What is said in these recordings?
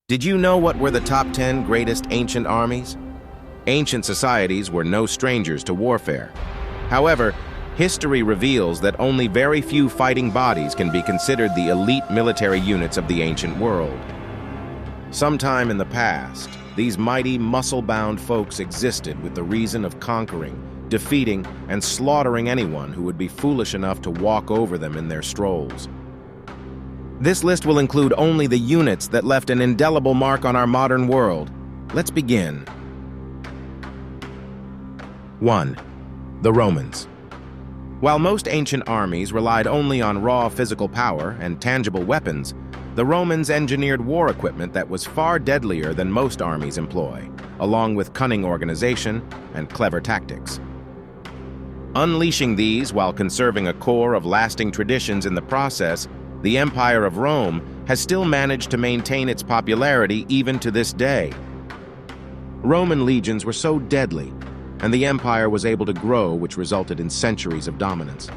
Did you know what were the top 10 greatest ancient armies? Ancient societies were no strangers to warfare. However, history reveals that only very few fighting bodies can be considered the elite military units of the ancient world. Sometime in the past, these mighty, muscle-bound folks existed with the reason of conquering, defeating, and slaughtering anyone who would be foolish enough to walk over them in their strolls. This list will include only the units that left an indelible mark on our modern world. Let's begin. 1. The Romans. While most ancient armies relied only on raw physical power and tangible weapons, the Romans engineered war equipment that was far deadlier than most armies employ, along with cunning organization and clever tactics. Unleashing these while conserving a core of lasting traditions in the process, the Empire of Rome has still managed to maintain its popularity even to this day. Roman legions were so deadly, and the empire was able to grow, which resulted in centuries of dominance.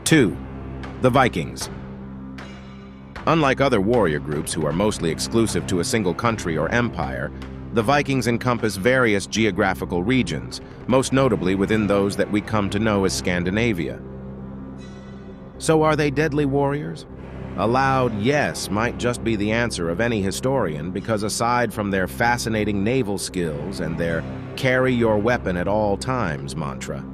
2. The Vikings. Unlike other warrior groups who are mostly exclusive to a single country or empire, the Vikings encompass various geographical regions, most notably within those that we come to know as Scandinavia. So are they deadly warriors? A loud yes might just be the answer of any historian, because aside from their fascinating naval skills and their carry your weapon at all times mantra,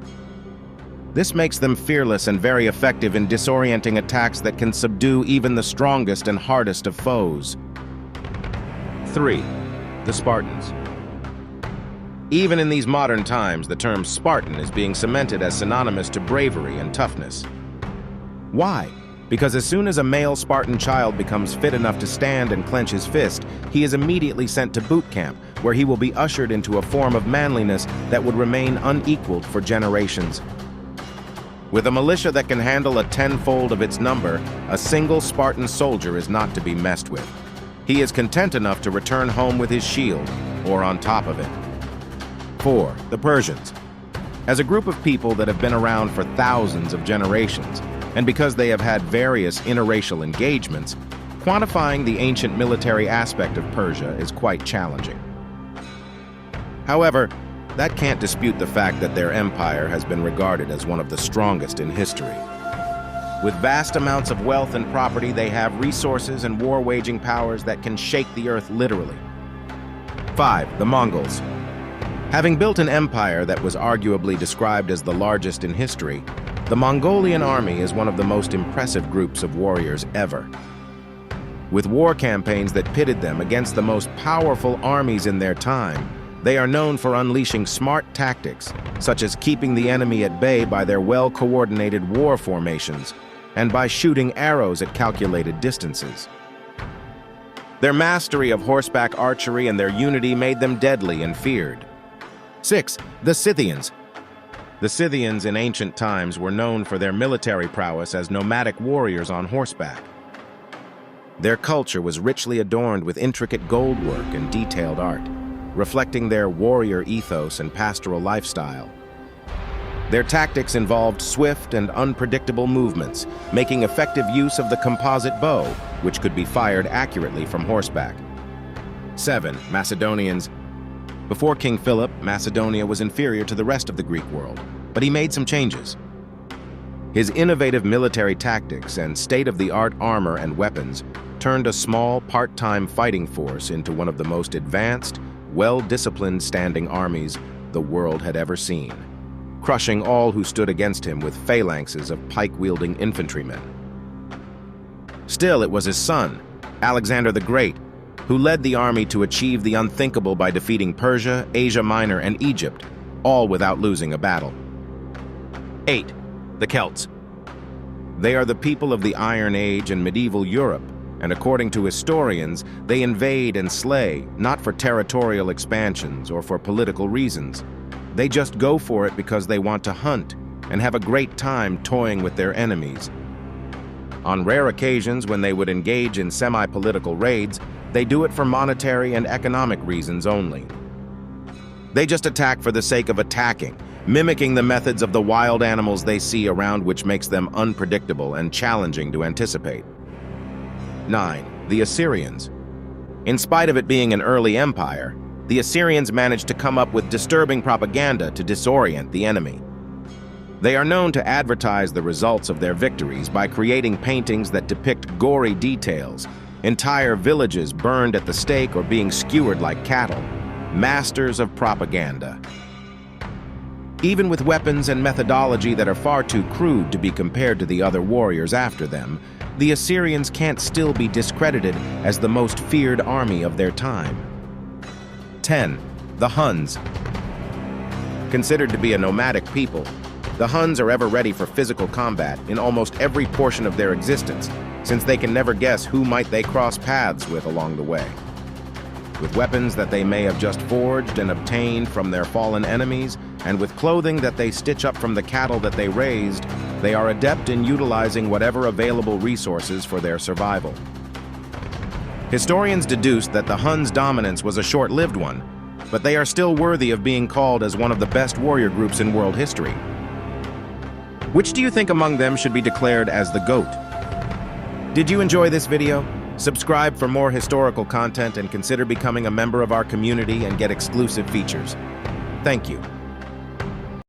this makes them fearless and very effective in disorienting attacks that can subdue even the strongest and hardest of foes. 3. The Spartans. Even in these modern times, the term Spartan is being cemented as synonymous to bravery and toughness. Why? Because as soon as a male Spartan child becomes fit enough to stand and clench his fist, he is immediately sent to boot camp, where he will be ushered into a form of manliness that would remain unequaled for generations. With a militia that can handle a tenfold of its number, a single Spartan soldier is not to be messed with. He is content enough to return home with his shield, or on top of it. 4. The Persians. As a group of people that have been around for thousands of generations, and because they have had various interracial engagements, quantifying the ancient military aspect of Persia is quite challenging. However, that can't dispute the fact that their empire has been regarded as one of the strongest in history. With vast amounts of wealth and property, they have resources and war-waging powers that can shake the earth literally. 5. The Mongols. Having built an empire that was arguably described as the largest in history, the Mongolian army is one of the most impressive groups of warriors ever. With war campaigns that pitted them against the most powerful armies in their time, they are known for unleashing smart tactics, such as keeping the enemy at bay by their well-coordinated war formations and by shooting arrows at calculated distances. Their mastery of horseback archery and their unity made them deadly and feared. 6. The Scythians. The Scythians in ancient times were known for their military prowess as nomadic warriors on horseback. Their culture was richly adorned with intricate goldwork and detailed art, reflecting their warrior ethos and pastoral lifestyle. Their tactics involved swift and unpredictable movements, making effective use of the composite bow, which could be fired accurately from horseback. 7. Macedonians. Before King Philip, Macedonia was inferior to the rest of the Greek world, but he made some changes. His innovative military tactics and state-of-the-art armor and weapons turned a small, part-time fighting force into one of the most advanced, well-disciplined standing armies the world had ever seen, crushing all who stood against him with phalanxes of pike-wielding infantrymen. Still, it was his son, Alexander the Great, who led the army to achieve the unthinkable by defeating Persia, Asia Minor, and Egypt, all without losing a battle. 8. The Celts. They are the people of the Iron Age and medieval Europe, and according to historians, they invade and slay, not for territorial expansions or for political reasons. They just go for it because they want to hunt and have a great time toying with their enemies. On rare occasions when they would engage in semi-political raids, they do it for monetary and economic reasons only. They just attack for the sake of attacking, mimicking the methods of the wild animals they see around, which makes them unpredictable and challenging to anticipate. 9. The Assyrians. In spite of it being an early empire, the Assyrians managed to come up with disturbing propaganda to disorient the enemy. They are known to advertise the results of their victories by creating paintings that depict gory details, entire villages burned at the stake or being skewered like cattle, masters of propaganda. Even with weapons and methodology that are far too crude to be compared to the other warriors after them, the Assyrians can't still be discredited as the most feared army of their time. 10. The Huns. Considered to be a nomadic people, the Huns are ever ready for physical combat in almost every portion of their existence, since they can never guess who might they cross paths with along the way. With weapons that they may have just forged and obtained from their fallen enemies, and with clothing that they stitch up from the cattle that they raised, they are adept in utilizing whatever available resources for their survival. Historians deduced that the Huns' dominance was a short-lived one, but they are still worthy of being called as one of the best warrior groups in world history. Which do you think among them should be declared as the GOAT? Did you enjoy this video? Subscribe for more historical content and consider becoming a member of our community and get exclusive features. Thank you.